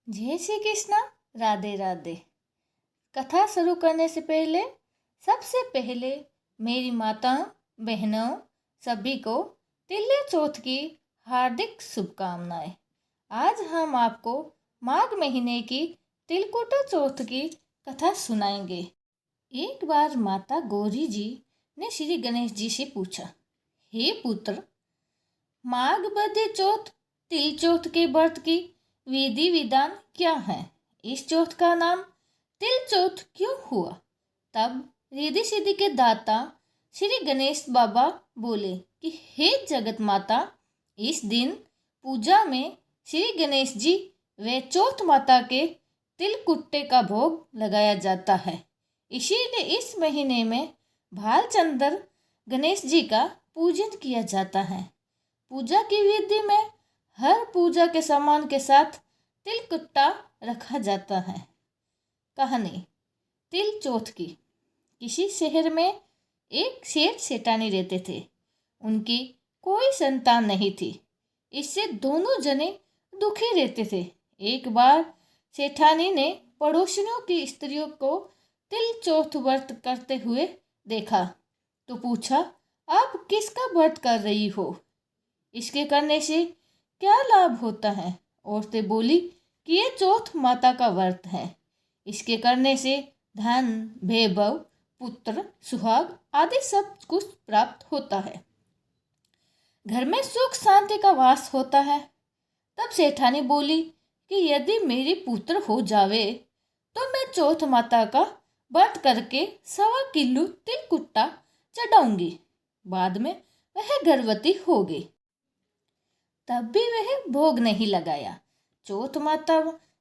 जय श्री कृष्णा। राधे राधे। कथा शुरू करने से पहले सबसे पहले मेरी माताओं बहनों सभी को तिल्ले चौथ की हार्दिक शुभकामनाएं। आज हम आपको माघ महीने की तिलकुटा चौथ की कथा सुनाएंगे। एक बार माता गौरी जी ने श्री गणेश जी से पूछा, हे पुत्र, माघ बधे चौथ तिल चौथ के व्रत की विधि विधान क्या है? इस चौथ का नाम तिल चौथ क्यों हुआ? तब रिद्धि सिद्धि के दाता श्री गणेश बाबा बोले कि हे जगत माता, इस दिन पूजा में श्री गणेश जी व चौथ माता के तिलकुट्टे का भोग लगाया जाता है। इसीलिए इस महीने में भालचंद्र गणेश जी का पूजन किया जाता है। पूजा की विधि में हर पूजा के सामान के साथ तिलकुट्टा रखा जाता है। कहानी तिल चौथ की। किसी शहर में एक सेठ सेठानी रहते थे। उनकी कोई संतान नहीं थी। इससे दोनों जने दुखी रहते थे। एक बार सेठानी ने पड़ोसियों की स्त्रियों को तिल चौथ व्रत करते हुए देखा तो पूछा, आप किसका व्रत कर रही हो? इसके करने से क्या लाभ होता है? औरतें बोली कि ये चौथ माता का व्रत है। इसके करने से धन, वैभव, पुत्र, सुहाग आदि सब कुछ प्राप्त होता है। घर में सुख शांति का वास होता है। तब सेठानी बोली कि यदि मेरी पुत्र हो जावे तो मैं चौथ माता का व्रत करके 1.25 किलो तिलकुट्टा चढ़ाऊंगी। बाद में वह गर्भवती हो गई। तब भी वह भोग नहीं लगाया। चौथ माता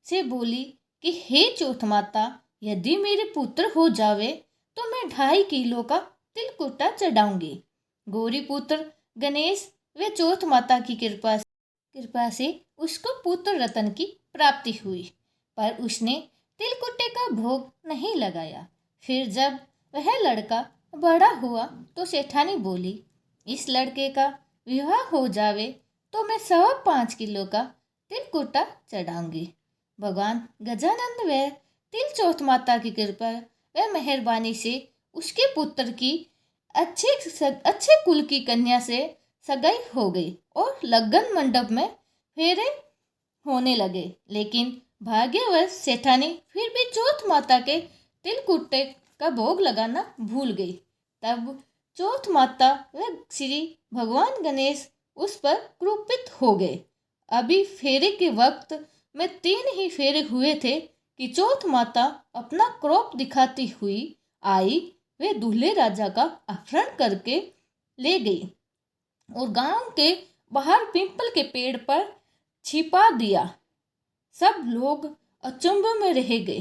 से बोली कि हे चौथ माता, यदि मेरे पुत्र हो जावे तो मैं 2.5 किलो का तिलकुट्टा चढ़ाऊंगी। गौरी पुत्र गणेश व चौथ माता की कृपा से उसको पुत्र रतन की प्राप्ति हुई, पर उसने तिलकुट्टे का भोग नहीं लगाया। फिर जब वह लड़का बड़ा हुआ तो सेठानी बोली, इस लड़के का विवाह हो जावे तो मैं 5.25 किलो का तिलकुट्टा चढ़ाऊंगी। भगवान गजानंद व तिल चौथ माता की कृपा व मेहरबानी से उसके पुत्र की अच्छे कुल की कन्या से सगाई हो गई और लगन मंडप में फेरे होने लगे। लेकिन भाग्यवश सेठानी फिर भी चौथ माता के तिलकुट्टे का भोग लगाना भूल गई। तब चौथ माता व श्री भगवान गणेश उस पर क्रोधित हो गए। अभी फेरे के वक्त में 3 ही फेरे हुए थे कि चौथ माता अपना क्रोध दिखाती हुई आई वे दूल्हे राजा का अपहरण करके ले गई और गांव के बाहर पीपल के पेड़ पर छिपा दिया। सब लोग अचंभे में रह गए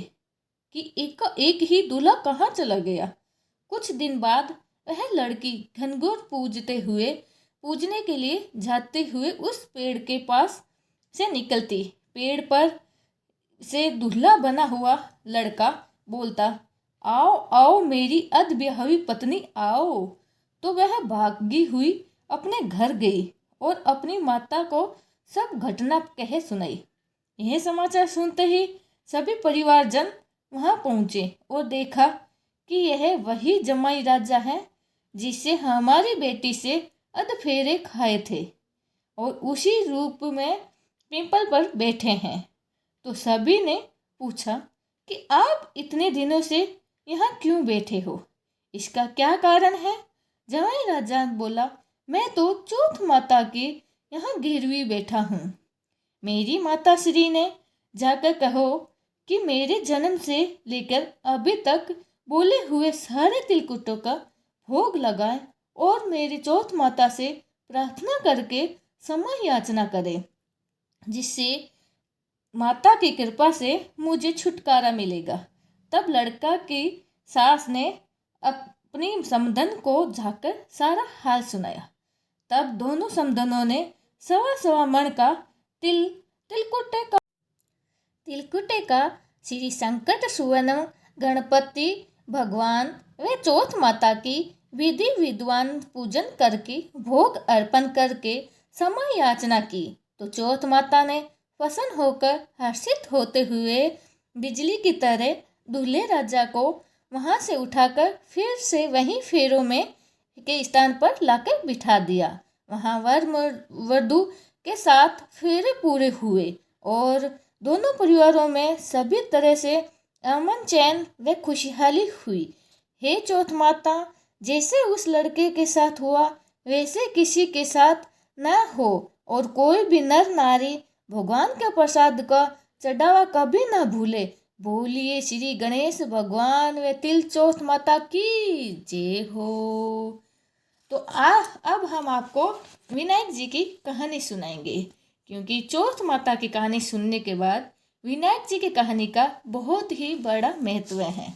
कि एक ही दूल्हा कहाँ चला गया। कुछ दिन बाद वह लड़की घनघोर पूजने के लिए जाते हुए उस पेड़ के पास से निकलती। पेड़ पर से दूल्हा बना हुआ लड़का बोलता, आओ आओ मेरी अधब्याही पत्नी आओ। तो वह भागी हुई अपने घर गई और अपनी माता को सब घटना कह सुनाई। यह समाचार सुनते ही सभी परिवारजन वहां पहुंचे और देखा कि यह वही जमाई राजा है जिससे हमारी बेटी से अधफेरे खाए थे और उसी रूप में पीपल पर बैठे हैं। तो सभी ने पूछा कि आप इतने दिनों से यहाँ क्यों बैठे हो? इसका क्या कारण है? जमाई राजा बोला, मैं तो चौथ माता के यहाँ गिरवी बैठा हूँ। मेरी माता श्री ने जाकर कहो कि मेरे जन्म से लेकर अभी तक बोले हुए सारे तिलकुटों का भोग लगाए और मेरी चौथ माता से प्रार्थना करके समय याचना करे, जिससे माता की कृपा से मुझे छुटकारा मिलेगा। तब लड़का की सास ने अपनी समधन को जाकर सारा हाल सुनाया। तब दोनों समधनों ने 1.25 मन का तिलकुटे का श्री संकट सुवन गणपति भगवान व चौथ माता की विधि विद्वान पूजन करके भोग अर्पण करके समय याचना की। तो चौथ माता ने प्रसन्न होकर हर्षित होते हुए बिजली की तरह दूल्हे राजा को वहां से उठाकर फिर से वहीं फेरों में के स्थान पर लाकर बिठा दिया। वहां वधू के साथ फेरे पूरे हुए और दोनों परिवारों में सभी तरह से अमन चैन व खुशहाली हुई। हे चौथ माता, जैसे उस लड़के के साथ हुआ वैसे किसी के साथ न हो और कोई भी नर नारी भगवान के प्रसाद का चढ़ावा कभी न भूले। बोलिए श्री गणेश भगवान व तिल चौथ माता की जय हो। तो अब हम आपको विनायक जी की कहानी सुनाएंगे, क्योंकि चौथ माता की कहानी सुनने के बाद विनायक जी की कहानी का बहुत ही बड़ा महत्व है।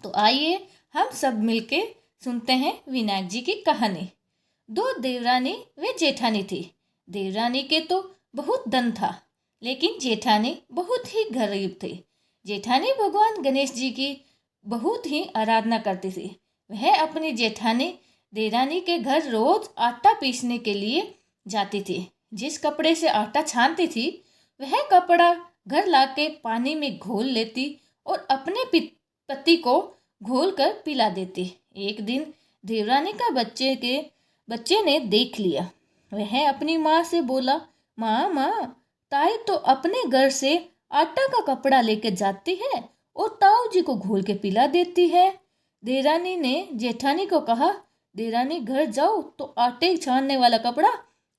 तो आइए हम सब मिलके सुनते हैं विनायक जी की कहानी। दो देवरानी व जेठानी थी। देवरानी के तो बहुत धन था, लेकिन जेठानी बहुत ही गरीब थे। जेठानी भगवान गणेश जी की बहुत ही आराधना करती थी। वह अपनी जेठानी देवरानी के घर रोज आटा पीसने के लिए जाती थी। जिस कपड़े से आटा छानती थी वह कपड़ा घर लाके पानी में घोल लेती और अपने पति को घोल कर पिला देती। एक दिन देवरानी का बच्चे ने देख लिया। वह अपनी माँ से बोला, माँ, ताई तो अपने घर से आटा का कपड़ा लेकर जाती है और ताऊ जी को घोल के पिला देती है। देवरानी ने जेठानी को कहा, देवरानी घर जाओ तो आटे छानने वाला कपड़ा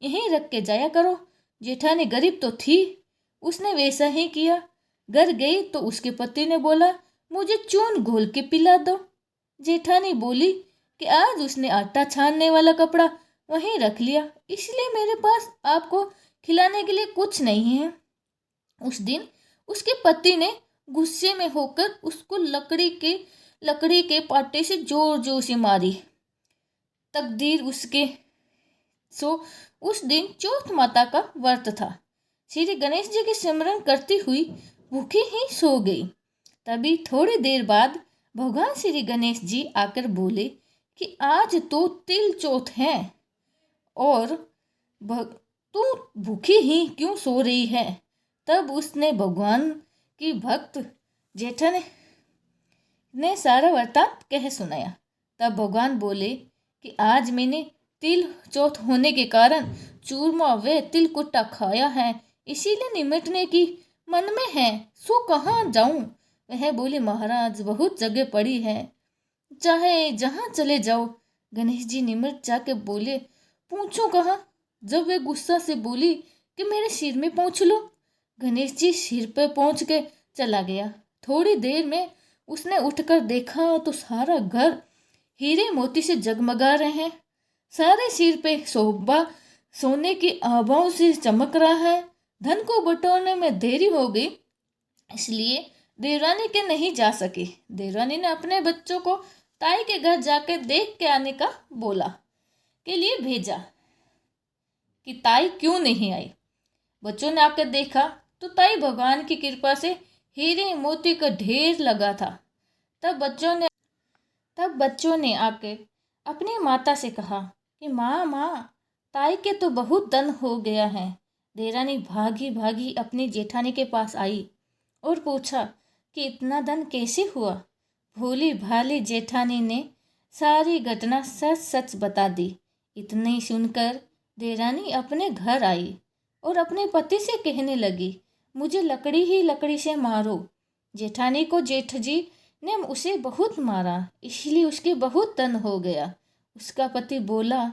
यहीं रख के जाया करो। जेठानी गरीब तो थी, उसने वैसा ही किया। घर गई तो उसके पति ने बोला, मुझे चून घोल के पिला दो। जेठानी बोली कि आज उसने आटा छानने वाला कपड़ा वहीं रख लिया, इसलिए मेरे पास आपको खिलाने के लिए कुछ नहीं है। उस दिन उसके पति ने गुस्से में होकर उसको लकड़ी के पाटे से जोर जोर से मारी। तकदीर उसके उस दिन चौथ माता का व्रत था। श्री गणेश जी की सिमरन करती हुई भूखी ही सो गई। तभी थोड़ी देर बाद भगवान श्री गणेश जी आकर बोले कि आज तो तिल चौथ है और तू भूखी ही क्यों सो रही है। तब उसने भगवान की भक्त जेठन ने सारा वृत्तांत कह सुनाया। तब भगवान बोले कि आज मैंने तिल चौथ होने के कारण चूरमा व तिल कुट्टा खाया है, इसीलिए निमटने की मन में है, सो कहाँ जाऊं। वह बोली, महाराज बहुत जगह पड़ी है, चाहे जहाँ चले जाओ। गणेश जी निमट जाके बोले, पूछो कहाँ। जब वे गुस्सा से बोली कि मेरे सिर में पोंछ लो। गणेश जी सिर पर पोंछ के चला गया। थोड़ी देर में उसने उठकर देखा तो सारा घर हीरे मोती से जगमगा रहे हैं। सारे सिर पे सोने की आभाओं से चमक रहा है। धन को बटोरने में देरी हो गई, इसलिए देवरानी के नहीं जा सकी। देवरानी ने अपने बच्चों को ताई के घर जाकर देख के आने का बोला के लिए भेजा कि ताई क्यों नहीं आई। बच्चों ने आकर देखा तो ताई भगवान की कृपा से हीरे मोती का ढेर लगा था। तब बच्चों ने आकर अपनी माता से कहा कि माँ, ताई के तो बहुत धन हो गया है। देवरानी भागी भागी अपनी जेठानी के पास आई और पूछा कि इतना धन कैसे हुआ। भोली भाली जेठानी ने सारी घटना सच सच बता दी। इतनी सुनकर देवरानी अपने घर आई और अपने पति से कहने लगी, मुझे लकड़ी ही लकड़ी से मारो। जेठानी को जेठ जी ने उसे बहुत मारा, इसलिए उसके बहुत धन हो गया। उसका पति बोला,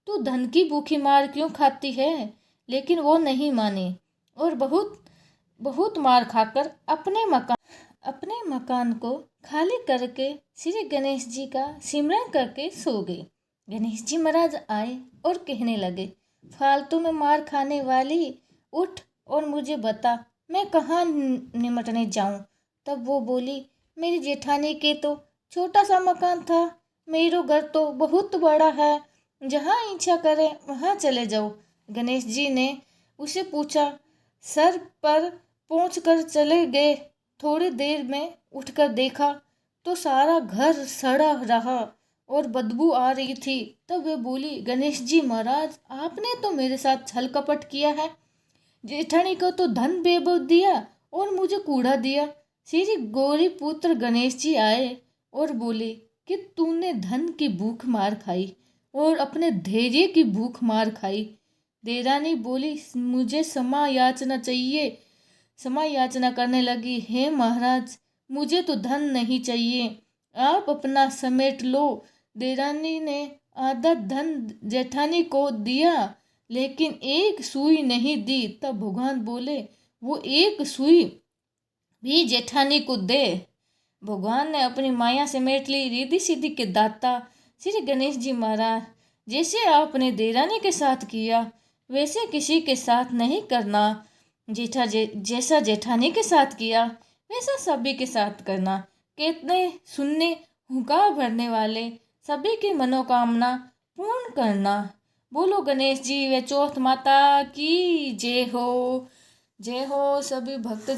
तू धन की भूखी मार क्यों खाती है। लेकिन वो नहीं मानी और बहुत मार खाकर अपने मकान को खाली करके श्री गणेश जी का सिमरन करके सो गई। गणेश जी महाराज आए और कहने लगे, फालतू में मार खाने वाली, उठ और मुझे बता मैं कहाँ निमटने जाऊं। तब वो बोली, मेरी जेठानी के तो छोटा सा मकान था, मेरा घर तो बहुत बड़ा है, जहाँ इच्छा करे वहाँ चले जाओ। गणेश जी ने उसे पूछा, सर पर पहुँच कर चले गए। थोड़ी देर में उठकर देखा तो सारा घर सड़ा रहा और बदबू आ रही थी। तब वे बोली, गणेश जी महाराज, आपने तो मेरे साथ छल कपट किया है, जेठानी को तो धन वैभव दिया और मुझे कूड़ा दिया। श्री गौरी पुत्र गणेश जी आए और बोले कि तूने धन की भूख मार खाई और अपने धैर्य की भूख मार खाई। देरानी बोली, मुझे क्षमा याचना चाहिए। क्षमा याचना करने लगी, हे महाराज, मुझे तो धन नहीं चाहिए, आप अपना समेट लो। देरानी ने आधा धन जेठानी को दिया लेकिन एक सुई नहीं दी। तब भगवान बोले, वो एक सुई भी जेठानी को दे। भगवान ने अपनी माया समेट ली। रिद्धि सिद्धि के दाता श्री गणेश जी महाराज, जैसे आपने देरानी के साथ किया वैसे किसी के साथ नहीं करना। जैसा जेठानी के साथ किया वैसा सभी के साथ करना। कितने सुनने हुंकार भरने वाले सभी की मनोकामना पूर्ण करना। बोलो गणेश जी व चौथ माता की जय हो। जय हो। सभी भक्त